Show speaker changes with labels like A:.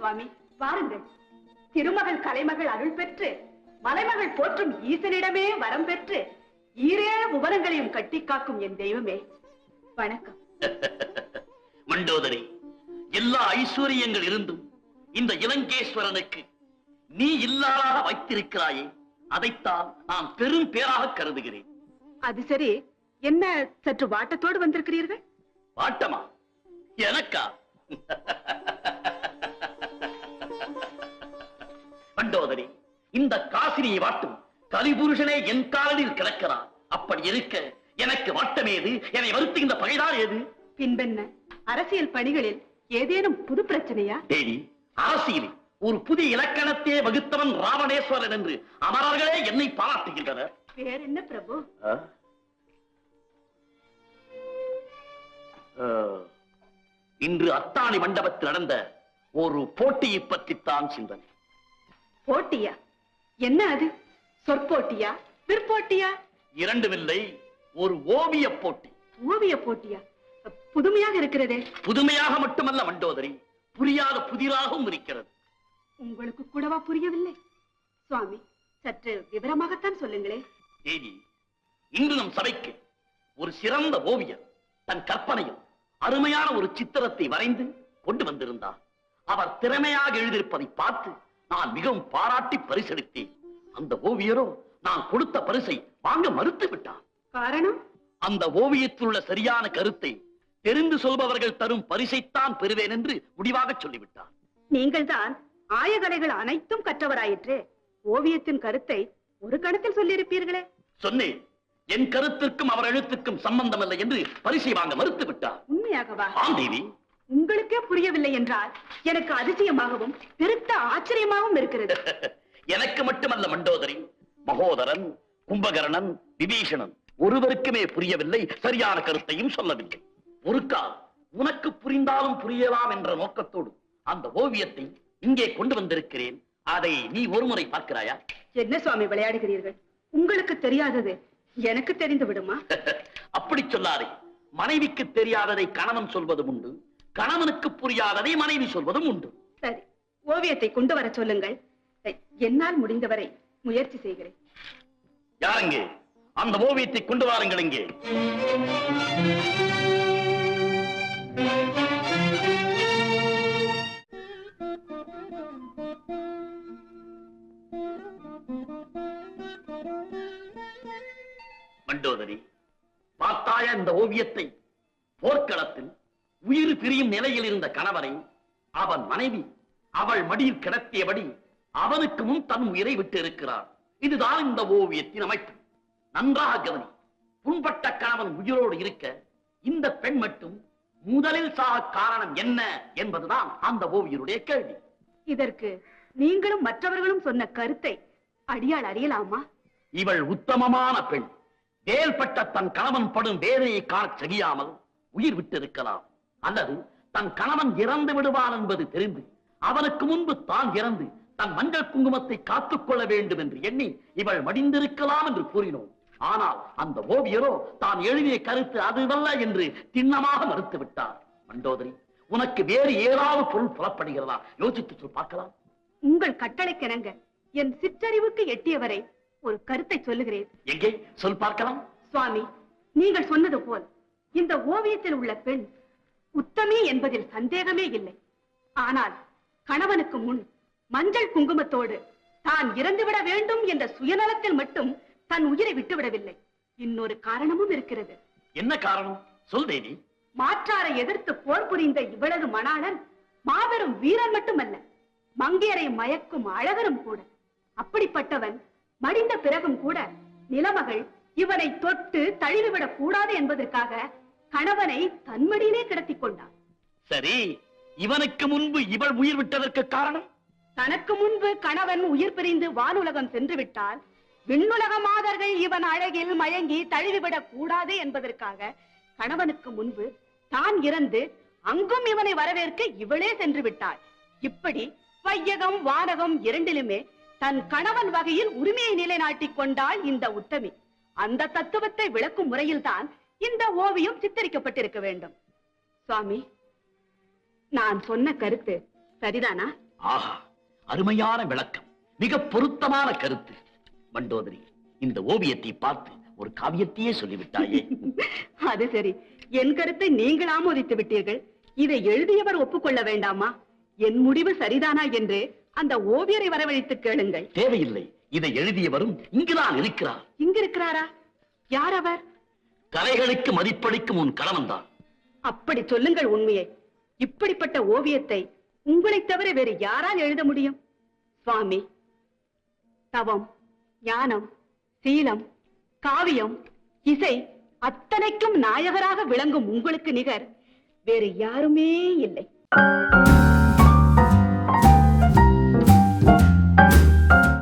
A: சுவாமி, வாருங்கள். திருமகள் கலைமகள் அருள் பெற்று மலைமகள் போற்றும் ஈசனிடமே வரம் பெற்று ஈரேழு புவனங்களையும் கட்டி காக்கும் என் தெய்வமே, வணக்கம்.
B: மண்டோதரி, எல்லா ஐஸ்வர்யங்கள் இருந்தும் இந்த இலங்கேஸ்வரனுக்கு நீ இல்லாத வைத்திருக்கிறாயே, அதைத்தான் நான் பெரும் பேராக கருதுகிறேன்.
A: அது சரி, என்ன சற்று வாட்டத்தோடு வந்திருக்கிறீர்கள்?
B: வாட்டமா? எனக்கா? மண்டோதரி, இந்த காசினியை வாட்டும் கலிபுருஷனே என் காலில் கிடக்கிறான். அப்படி இருக்க எனக்கு வாட்டமேது? என்னை வருத்துகின்ற பகைதான் ஏது?
A: பின்பென்ன, அரசியல் பணிகளில் ஏதேனும் புது பிரச்சனையா?
B: தேவி, அரசியலில் ஒரு புதிய இலக்கணத்தையே வகுத்தவன் ராவணேஸ்வரன் என்று அமரர்களே என்னை பாராட்டுகின்றனர்.
A: வேற என்ன பிரபு?
B: இன்று அத்தாணி மண்டபத்தில் நடந்த ஒரு போட்டியை பற்றித்தான் சிந்தனை.
A: போட்டியா? என்ன அது? சொற்போட்டியா, பிற்போட்டியா?
B: இரண்டுமில்லை, ஒரு ஓவிய போட்டி.
A: ஓவிய போட்டியா? புதுமையாக இருக்கிறதே.
B: புதுமையாக மட்டுமல்ல மண்டோதரி, புரியாத புதிராகவும் இருக்கிறது.
A: உங்களுக்கு கூடவா புரியவில்லை? சுவாமி, சற்று விவரமாகத்தான் சொல்லுங்களே.
B: தேவி, இன்று நம் சபைக்கு ஒரு சிறந்த ஓவியர் தன் கற்பனையில் அருமையான ஒரு சித்திரத்தை வரைந்து கொண்டு வந்திருந்தார். அவர் திறமையாக எழுதியிருப்பதை பார்த்து நான் மிகவும் பாராட்டி பரிசளித்தேன். அந்த ஓவியரோ நான் கொடுத்த பரிசை வாங்க மறுத்து விட்டார்.
A: காரணம்?
B: அந்த ஓவியத்தில் உள்ள சரியான கருத்தை தெரிந்து சொல்பவர்கள் தரும் பரிசைத்தான் பெறுவேன் என்று முடிவாக சொல்லிவிட்டார்.
A: நீங்கள் தான் ஆயகலைகள் அனைத்தும் கற்றவராயிற்று. ஓவியத்தின் கருத்தை ஒரு கணத்தில் சொல்லியிருப்பீர்களே.
B: சொன்னேன், என் கருத்திற்கும் அவர் எழுத்துக்கும் சம்பந்தம் இல்லை என்று பரிசை வாங்க மறுத்து விட்டார்.
A: உண்மையாகவா?
B: ஆம் தேவி.
A: உங்களுக்கே புரியவில்லை என்றால் எனக்கு அதிசயமாகவும் பெருத்த ஆச்சரியமாகவும் இருக்கிறது.
B: எனக்கு மட்டுமல்ல மண்டோதரி, மகோதரன், கும்பகர்ணன், விபீஷணன் ஒருவருக்குமே புரியவில்லை, சரியான கருத்தையும் சொல்லவில்லை. ஒரு கால் உனக்கு புரிந்தாலும் புரியலாம் என்ற நோக்கத்தோடு அந்த ஓவியத்தை இங்கே கொண்டு வந்திருக்கிறேன். அதை நீ ஒருமுறை பார்க்கிறாயா?
A: என்ன சுவாமி விளையாடுகிறீர்கள்? உங்களுக்கு தெரியாதது எனக்கு தெரிந்து விடுமா?
B: அப்படி சொல்லாதே. மனைவிக்கு தெரியாததை கணவன் சொல்வதும் உண்டு, கணவனுக்கு புரியாததை மனைவி சொல்வதும் உண்டு.
A: சரி, ஓவியத்தை கொண்டு வர சொல்லுங்கள். என்னால் முடிந்தவரை முயற்சி செய்கிறேன்.
B: யாருங்க அந்த ஓவியத்தை கொண்டு வாருங்கள். இங்கே மண்டோதரி, பார்த்தாயா இந்த ஓவியத்தை? போர்க்களத்தில் உயிர் பிரியும் நிலையில் இருந்த கணவனை அவன் மனைவி அவள் மடியில் கிடத்தியபடி அவனுக்கு முன் தன் உயிரை விட்டு இருக்கிறார். இதுதான் இந்த ஓவியத்தின் அமைப்பு. நன்றாக கவனி. புண்பட்ட கணவன் உயிரோடு இருக்க இந்த பெண் மட்டும் முதலில் சாக காரணம் என்ன என்பதுதான் அந்த ஓவியருடைய கேள்வி.
A: இதற்கு நீங்களும் மற்றவர்களும் சொன்ன கருத்தை அடியாள் அறியலாமா?
B: இவள் உத்தமமான பெண். வேல்பட்ட தன் கணவன் படும் வேதனையை காண செய்யாமல் உயிர் விட்டிருக்கலாம். அல்லது தன் கணவன் இறந்து விடுவான் என்பது தெரிந்து அவனுக்கு முன்பு தான் இறந்து தன் மஞ்சள் குங்குமத்தை காத்துக் கொள்ள வேண்டும் என்று எண்ணி இவள் மடிந்திருக்கலாம் என்று கூறினோம். ஆனால் அந்த ஓவியரோ தான் எழுதிய கருத்து அதுவல்ல என்று திண்ணமாக மறுத்து விட்டார். மண்டோதரி, உனக்கு வேறு ஏதாவது பொருள் புலப்படுகிறதா? யோசித்து சொல் பார்க்கலாம்.
A: உங்கள் கட்டளைக்கிணங்க என் சிற்றறிவுக்கு எட்டியவரை ஒரு கருத்தை சொல்லுகிறேன்.
B: எங்கே சொல் பார்க்கலாம்.
A: சுவாமி, நீங்கள் சொன்னது போல் இந்த ஓவியத்தில் உள்ள பெண் உத்தமி என்பதில் சந்தேகமே இல்லை. ஆனால் கணவனுக்கு முன் மஞ்சள் குங்குமத்தோடு தான் இறந்துவிட வேண்டும் என்ற சுயநலத்தில் மட்டும் தன் உயிரை விட்டுவிடவில்லை. இன்னொரு காரணமும் இருக்கிறது.
B: என்ன காரணம்? சொல் தேவி.
A: மாற்றாரை எதிர்த்து போர் புரிந்த இவளது மணாளன் மாபெரும் வீரன் மட்டுமல்ல, மங்கையரை மயக்கும் அழகரும் கூட. அப்படிப்பட்டவன் மடிந்த பிறகும் கூட நிலமகள் இவனை தொட்டு தழுவிவிடக் கூடாது என்பதற்காக கணவனை தன்மடியிலே கிடத்திக் கொண்டான்.
B: சரி, இவனுக்கு முன்பு இவள் உயிர் விட்டதற்கு காரணம்?
A: தனக்கு முன்பு கணவன் உயிர் பிரிந்து வானுலகம் சென்று விட்டால் விண்ணுலக மாதர்கள் இவன் அழகில் மயங்கி தழுவிவிடக் கூடாது என்பதற்காக கணவனுக்கு முன்பு தான் இறந்து அங்கும் இவனை வரவேற்க இவளே சென்று விட்டாள். இப்படி வையகம் வானகம் இரண்டிலுமே தன் கணவன் வகையில் உரிமையை நிலைநாட்டிக் கொண்டாள் இந்த உத்தமி. அந்த தத்துவத்தை விளக்கும் முறையில் தான் இந்த ஓவியம் சித்தரிக்கப்பட்டிருக்க வேண்டும். சுவாமி, நான் சொன்ன கருத்து சரிதானா?
B: ஆஹா, அருமையான விளக்கம், மிக பொருத்தமான கருத்து. மண்டோதரி, இந்த ஓவியத்தை பார்த்து ஒரு காவியத்தையே சொல்லிவிட்டாயே.
A: அது சரி, என் கருத்தை நீங்கள் ஆமோதித்து விட்டீர்கள். இதை எழுதியவர் ஒப்புக்கொள்ள வேண்டாமா? என் முடிவு சரிதானா என்று அந்த ஓவியரை வரவழைத்து கேளுங்கள்.
B: தேவையில்லை, இதை எழுதியவரும் இங்குதான் இருக்கிறார்.
A: இங்கிருக்கிறாரா? யார் அவர்?
B: கலைகளுக்கு மதிப்பளிக்கும் உன் கணவன் தான்.
A: அப்படி சொல்லுங்கள் உண்மையை. இப்படிப்பட்ட ஓவியத்தை உங்களைத் தவிர வேறு யாரால் எழுத முடியும்? சுவாமி, தவம், ஞானம், சீலம், காவியம், இசை அத்தனைக்கும் நாயகராக விளங்கும் உங்களுக்கு நிகர் வேறு யாருமே இல்லை.